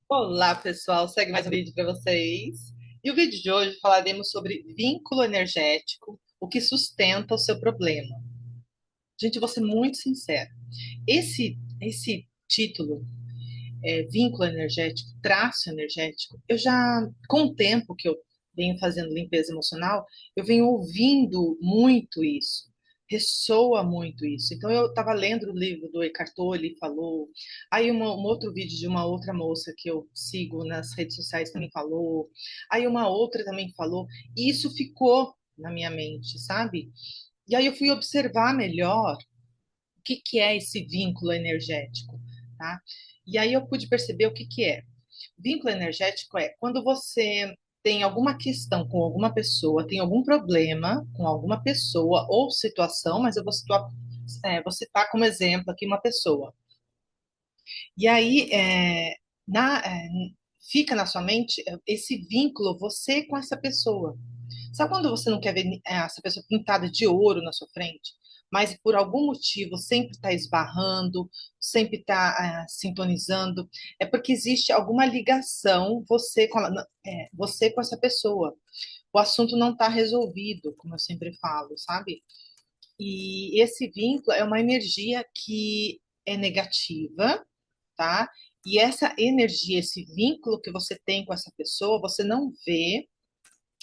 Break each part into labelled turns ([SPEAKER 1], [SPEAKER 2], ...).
[SPEAKER 1] Olá, pessoal. Segue mais um vídeo para vocês. E o vídeo de hoje falaremos sobre vínculo energético, o que sustenta o seu problema. Gente, eu vou ser muito sincera. Esse título, vínculo energético, traço energético, eu já, com o tempo que eu venho fazendo limpeza emocional, eu venho ouvindo muito isso. Ressoa muito isso. Então, eu estava lendo o livro do Eckhart Tolle, falou. Aí, um outro vídeo de uma outra moça que eu sigo nas redes sociais também falou. Aí, uma outra também falou. E isso ficou na minha mente, sabe? E aí, eu fui observar melhor o que que é esse vínculo energético, tá? E aí eu pude perceber o que que é. Vínculo energético é quando você tem alguma questão com alguma pessoa, tem algum problema com alguma pessoa ou situação, mas eu vou citar como exemplo aqui uma pessoa. E aí fica na sua mente esse vínculo, você com essa pessoa. Sabe quando você não quer ver essa pessoa pintada de ouro na sua frente, mas por algum motivo sempre está esbarrando, sempre está sintonizando? É porque existe alguma ligação você com essa pessoa. O assunto não está resolvido, como eu sempre falo, sabe? E esse vínculo é uma energia que é negativa, tá? E essa energia, esse vínculo que você tem com essa pessoa, você não vê,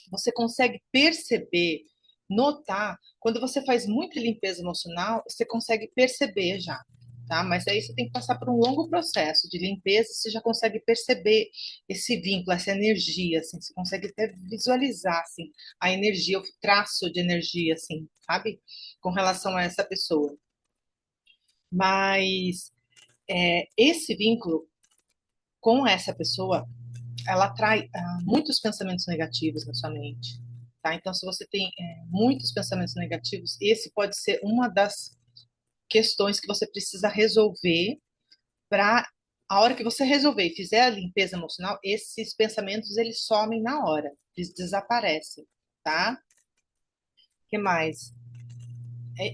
[SPEAKER 1] você consegue perceber, notar. Quando você faz muita limpeza emocional, você consegue perceber já, tá? Mas aí você tem que passar por um longo processo de limpeza, você já consegue perceber esse vínculo, essa energia, assim, você consegue até visualizar, assim, a energia, o traço de energia, assim, sabe? Com relação a essa pessoa. Mas esse vínculo com essa pessoa ela atrai muitos pensamentos negativos na sua mente. Tá? Então, se você tem muitos pensamentos negativos, esse pode ser uma das questões que você precisa resolver para a hora que você resolver e fizer a limpeza emocional, esses pensamentos eles somem na hora, eles desaparecem, tá? O que mais?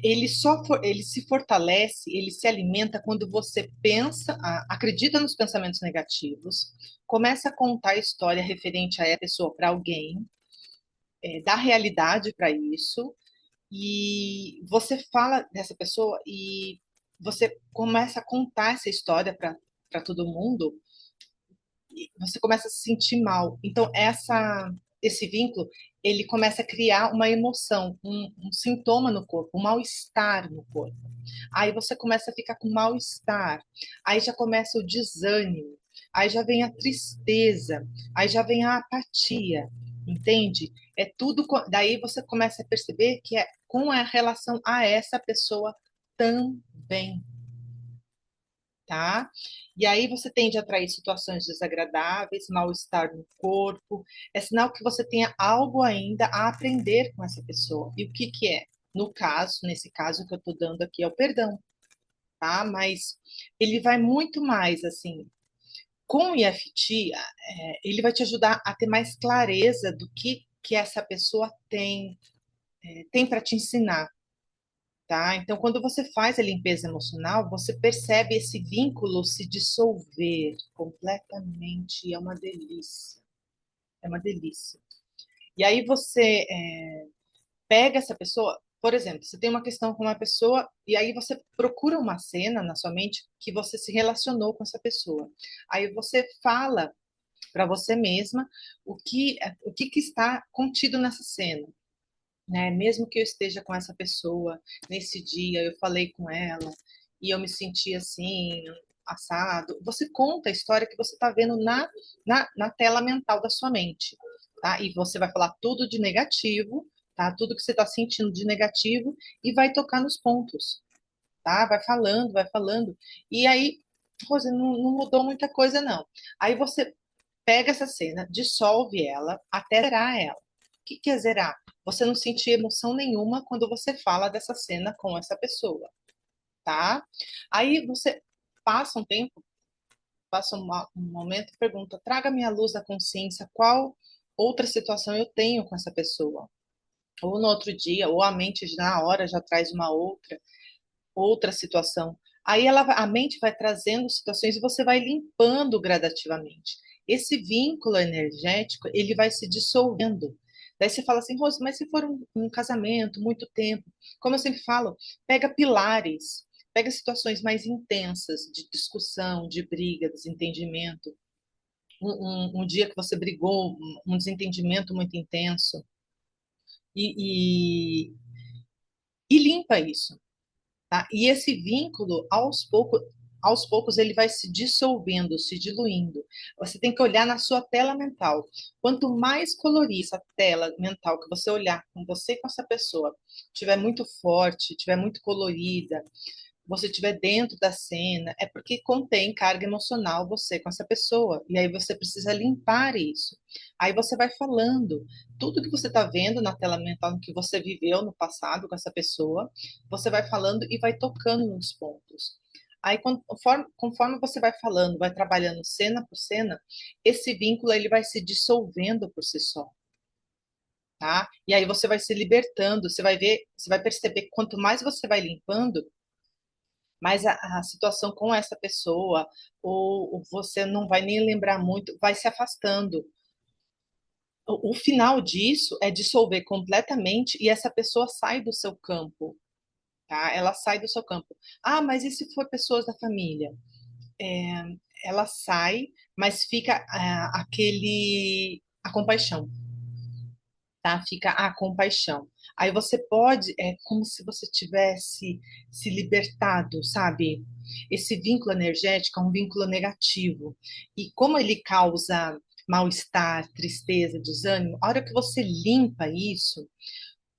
[SPEAKER 1] Ele se fortalece, ele se alimenta quando você pensa, acredita nos pensamentos negativos, começa a contar a história referente a essa pessoa para alguém, dá realidade para isso, e você fala dessa pessoa e você começa a contar essa história para todo mundo, e você começa a se sentir mal. Então, esse vínculo, ele começa a criar uma emoção, um sintoma no corpo, um mal-estar no corpo. Aí você começa a ficar com mal-estar, aí já começa o desânimo, aí já vem a tristeza, aí já vem a apatia, entende? É tudo, daí você começa a perceber que é com a relação a essa pessoa também, tá? E aí você tende a atrair situações desagradáveis, mal-estar no corpo. É sinal que você tenha algo ainda a aprender com essa pessoa. E o que que é? No caso, nesse caso que eu estou dando aqui é o perdão, tá? Mas ele vai muito mais assim. Com o EFT, ele vai te ajudar a ter mais clareza do que essa pessoa tem para te ensinar, tá? Então, quando você faz a limpeza emocional, você percebe esse vínculo se dissolver completamente. É uma delícia. É uma delícia. E aí você pega essa pessoa, por exemplo, você tem uma questão com uma pessoa e aí você procura uma cena na sua mente que você se relacionou com essa pessoa. Aí você fala para você mesma o que está contido nessa cena, né? Mesmo que eu esteja com essa pessoa nesse dia, eu falei com ela e eu me senti assim, assado. Você conta a história que você está vendo na tela mental da sua mente, tá? E você vai falar tudo de negativo, tá? Tudo que você está sentindo de negativo e vai tocar nos pontos, tá? Vai falando, vai falando. E aí, Rose, não mudou muita coisa, não. Aí você pega essa cena, dissolve ela até zerar ela. O que que é zerar? Você não sentir emoção nenhuma quando você fala dessa cena com essa pessoa, tá? Aí você passa um tempo, passa um momento e pergunta: traga minha luz da consciência, qual outra situação eu tenho com essa pessoa? Ou no outro dia, ou a mente na hora já traz uma outra situação. Aí a mente vai trazendo situações e você vai limpando gradativamente. Esse vínculo energético, ele vai se dissolvendo. Daí você fala assim, Rose, mas se for um casamento, muito tempo, como eu sempre falo, pega pilares, pega situações mais intensas de discussão, de briga, desentendimento. Um dia que você brigou, um desentendimento muito intenso, e, e, e limpa isso. Tá? E esse vínculo, aos poucos, ele vai se dissolvendo, se diluindo. Você tem que olhar na sua tela mental. Quanto mais colorida essa tela mental que você olhar com você e com essa pessoa, tiver muito forte, tiver muito colorida, você estiver dentro da cena, é porque contém carga emocional você com essa pessoa. E aí você precisa limpar isso. Aí você vai falando tudo que você está vendo na tela mental que você viveu no passado com essa pessoa, você vai falando e vai tocando nos pontos. Aí, conforme você vai falando, vai trabalhando cena por cena, esse vínculo ele vai se dissolvendo por si só, tá? E aí você vai se libertando, você vai ver, você vai perceber que quanto mais você vai limpando, mas a situação com essa pessoa, ou você não vai nem lembrar muito, vai se afastando. O final disso é dissolver completamente e essa pessoa sai do seu campo, tá? Ela sai do seu campo. Ah, mas e se for pessoas da família? É, ela sai, mas fica a compaixão, tá? Fica a compaixão. Aí você pode, é como se você tivesse se libertado, sabe? Esse vínculo energético é um vínculo negativo. E como ele causa mal-estar, tristeza, desânimo, a hora que você limpa isso,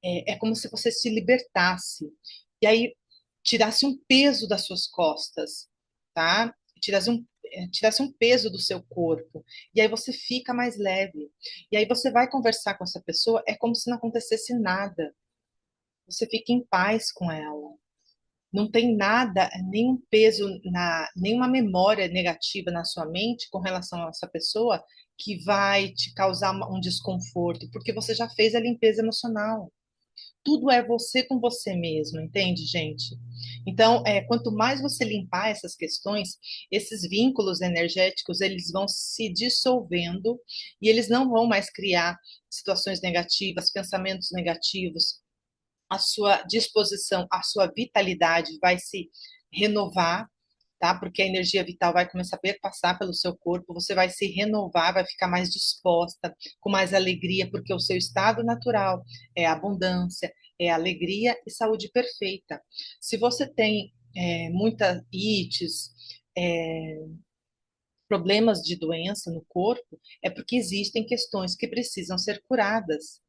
[SPEAKER 1] é como se você se libertasse. E aí tirasse um peso das suas costas, tá? Tirasse um peso do seu corpo. E aí você fica mais leve. E aí você vai conversar com essa pessoa, é como se não acontecesse nada. Você fica em paz com ela. Não tem nada, nenhum peso, nenhuma memória negativa na sua mente com relação a essa pessoa que vai te causar um desconforto, porque você já fez a limpeza emocional. Tudo é você com você mesmo, entende, gente? Então, quanto mais você limpar essas questões, esses vínculos energéticos, eles vão se dissolvendo e eles não vão mais criar situações negativas, pensamentos negativos. A sua disposição, a sua vitalidade vai se renovar, tá? Porque a energia vital vai começar a perpassar pelo seu corpo, você vai se renovar, vai ficar mais disposta, com mais alegria, porque o seu estado natural é abundância, é alegria e saúde perfeita. Se você tem muita ites, é, problemas de doença no corpo, é porque existem questões que precisam ser curadas.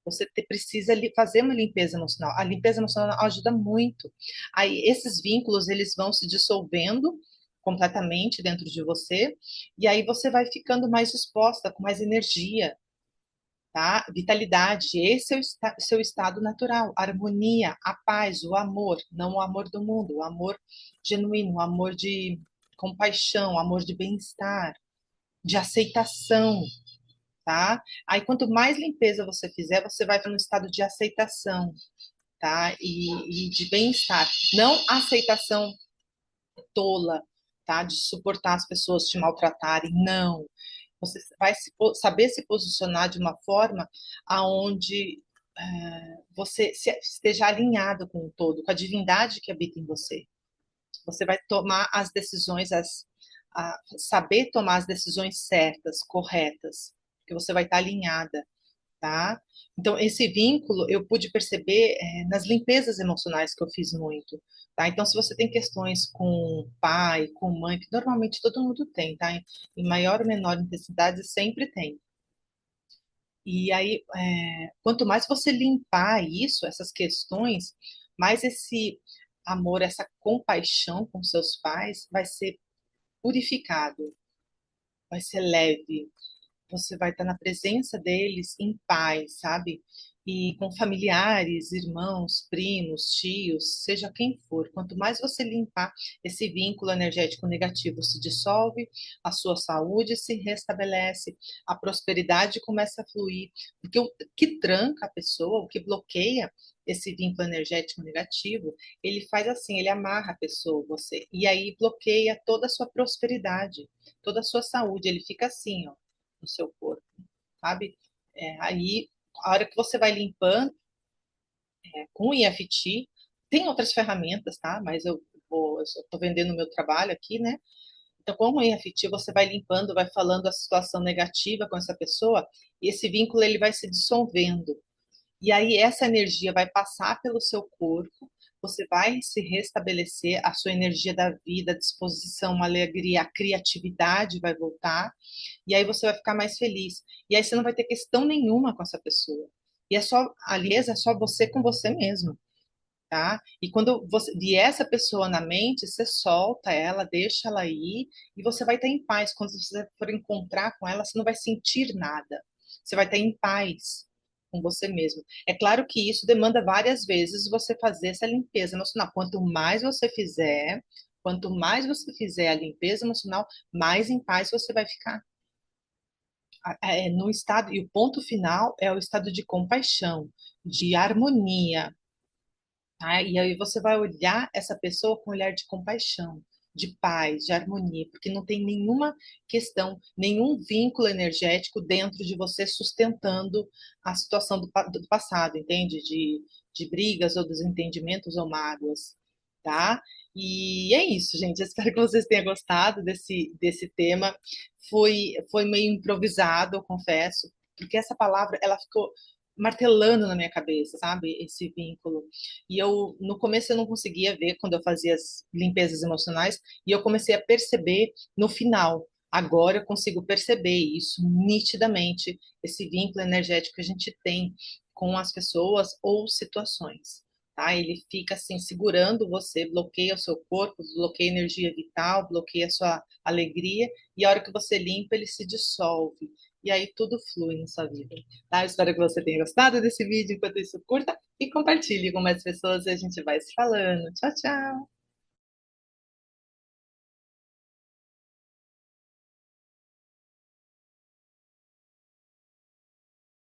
[SPEAKER 1] Você precisa fazer uma limpeza emocional. A limpeza emocional ajuda muito. Aí esses vínculos eles vão se dissolvendo completamente dentro de você e aí você vai ficando mais disposta, com mais energia, tá? Vitalidade. Esse é o seu estado natural. A harmonia, a paz, o amor, não o amor do mundo, o amor genuíno, o amor de compaixão, o amor de bem-estar, de aceitação, tá? Aí quanto mais limpeza você fizer, você vai para um estado de aceitação, tá? E de bem-estar. Não aceitação tola, tá? De suportar as pessoas te maltratarem, não. Você vai saber se posicionar de uma forma aonde você esteja alinhado com o todo, com a divindade que habita em você. Você vai tomar as decisões, saber tomar as decisões certas, corretas, porque você vai estar alinhada, tá? Então, esse vínculo eu pude perceber nas limpezas emocionais que eu fiz muito, tá? Então, se você tem questões com pai, com mãe, que normalmente todo mundo tem, tá? Em maior ou menor intensidade, sempre tem. E aí, quanto mais você limpar isso, essas questões, mais esse amor, essa compaixão com seus pais vai ser purificado, vai ser leve, você vai estar na presença deles em paz, sabe? e com familiares, irmãos, primos, tios, seja quem for. Quanto mais você limpar, esse vínculo energético negativo se dissolve, a sua saúde se restabelece, a prosperidade começa a fluir, porque o que tranca a pessoa, o que bloqueia esse vínculo energético negativo, ele faz assim, ele amarra a pessoa, você, e aí bloqueia toda a sua prosperidade, toda a sua saúde, ele fica assim, ó, no seu corpo, sabe? Aí, a hora que você vai limpando com o EFT, tem outras ferramentas, tá? Mas eu estou vendendo o meu trabalho aqui, né? Então, com o EFT, você vai limpando, vai falando a situação negativa com essa pessoa, e esse vínculo ele vai se dissolvendo. E aí essa energia vai passar pelo seu corpo, você vai se restabelecer, a sua energia da vida, a disposição, a alegria, a criatividade vai voltar, e aí você vai ficar mais feliz. E aí você não vai ter questão nenhuma com essa pessoa. E é só, aliás, é só você com você mesmo, tá? E quando você vier essa pessoa na mente, você solta ela, deixa ela ir, e você vai estar em paz. Quando você for encontrar com ela, você não vai sentir nada. Você vai estar em paz com você mesmo. É claro que isso demanda várias vezes você fazer essa limpeza emocional. Quanto mais você fizer a limpeza emocional, mais em paz você vai ficar. No estado, e o ponto final é o estado de compaixão, de harmonia, tá? E aí você vai olhar essa pessoa com um olhar de compaixão, de paz, de harmonia, porque não tem nenhuma questão, nenhum vínculo energético dentro de você sustentando a situação do passado, entende? De brigas ou desentendimentos ou mágoas, tá? E é isso, gente. Eu espero que vocês tenham gostado desse tema. Foi meio improvisado, eu confesso, porque essa palavra, ela ficou martelando na minha cabeça, sabe? Esse vínculo. E eu, no começo, eu não conseguia ver quando eu fazia as limpezas emocionais, e eu comecei a perceber no final. Agora eu consigo perceber isso nitidamente, esse vínculo energético que a gente tem com as pessoas ou situações. Tá? Ele fica assim segurando você, bloqueia o seu corpo, bloqueia a energia vital, bloqueia a sua alegria, e a hora que você limpa, ele se dissolve. E aí tudo flui na sua vida. Tá? Eu espero que você tenha gostado desse vídeo. Enquanto isso, curta e compartilhe com mais pessoas e a gente vai se falando. Tchau, tchau!